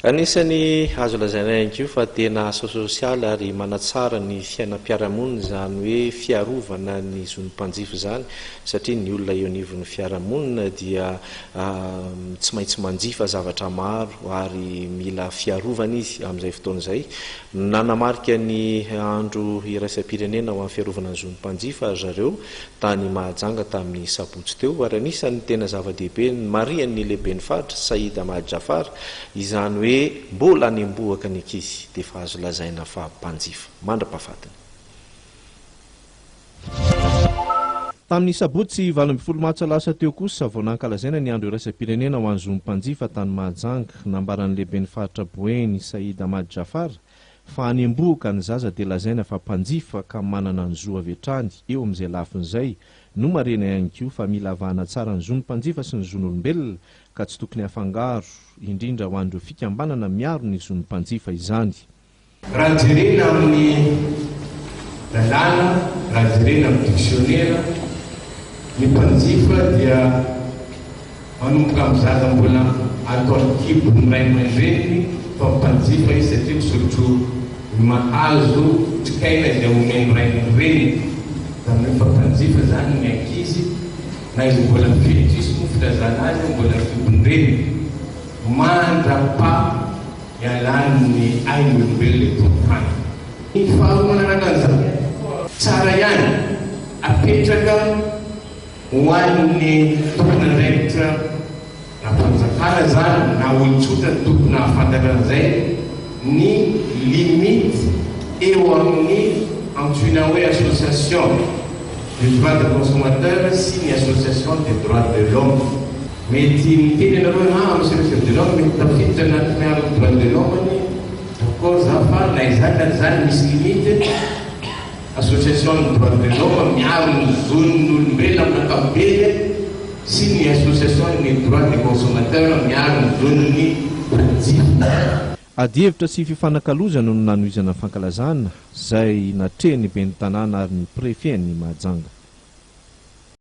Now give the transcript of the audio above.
Anisany azo lazaina ihany koa fa tena asa sosialy ary manatsara ny fiainam-piarahamonina zany hoe fiarovana ny zon'ny mpanjifa zany satria ny olona eo anivon'ny fiarahamonina dia tsy maintsy manjifa zavatra maro ary mila fiarovana izy amin'izay fotoana izay. Nanamarika ny andro iraisam-pirenena ho amin'ny fiarovana ny zon'ny mpanjifa zareo tany Mahajanga tamin'ny sabotsy teo ary anisan'ny tena zava-dehibe ny marian'ny lehiben'ny faritra Saïd Ahmad Jafar izany hoe mbola any ambohaka ny ankizy dia efa azo lazaina fa mpanjifa mandra-pahafatiny. Tamin'ny sabotsy 20 Matsa lasa teo kosa vao nankalazaina ny andro iraisam-pirenena ho an'ny zon'ny mpanjifa tany Mahajanga nambaran'ny lehiben'ny faritra Boeny Saïd Ahmad Jafar fa any ambohaka ny zaza dia lazaina fa mpanjifa ka manana ny zo avy hatrany eo amin'izay lafin'izay no marena ihany koa fa mila avahana tsara ny zon'ny mpanjifa sy ny zon'olombelona ka tsy tokony hafangaro indrindra ho andreo fikambanana miaro ny zon'ny mpanjifa izany. Raha jerena amin'ny lalàna, raha jerena amin'ny dictionnaire, ny mpanjifa dia manomboka amin'ny zaza mbola atao kibo ny ray aman-dreny fa mpanjifa izy satria misotro mahazo trikaina izay omeny ray aman-dreny. Izany fa mpanjifa zany ny ankizy na izy mbola mifetrisi mo filazana azy mbola fibonyreny mandrapa ialan'ny ain'olombelona tokotany. Ny faharomanaraka an'izany tsara ihany apetraka ho an'ny tokona andraikitra na mpanjakana zany na olotsotra tokony hahafantatra an'izay ny limite eo amin'ny antsoina hoe association des droits des consommateurs sy ny association des droits de l'homme. Mety miteny anareo amin'ny association de l'homme mety tafiditra anaty miaro droit de l'homme ny d'accord za fa na izany zany misy limite. Association des droits de l'homme miaro ny zon'olombelona amin'ny ankapobeny sy ny association des droits des consommateurs miaro ny zon'ny mpanjifa. Adievitra sy fifanakalozana no nanohizana fankalazana zay natrehny ben'ny tanàna ary ny prefet ny Mahajanga.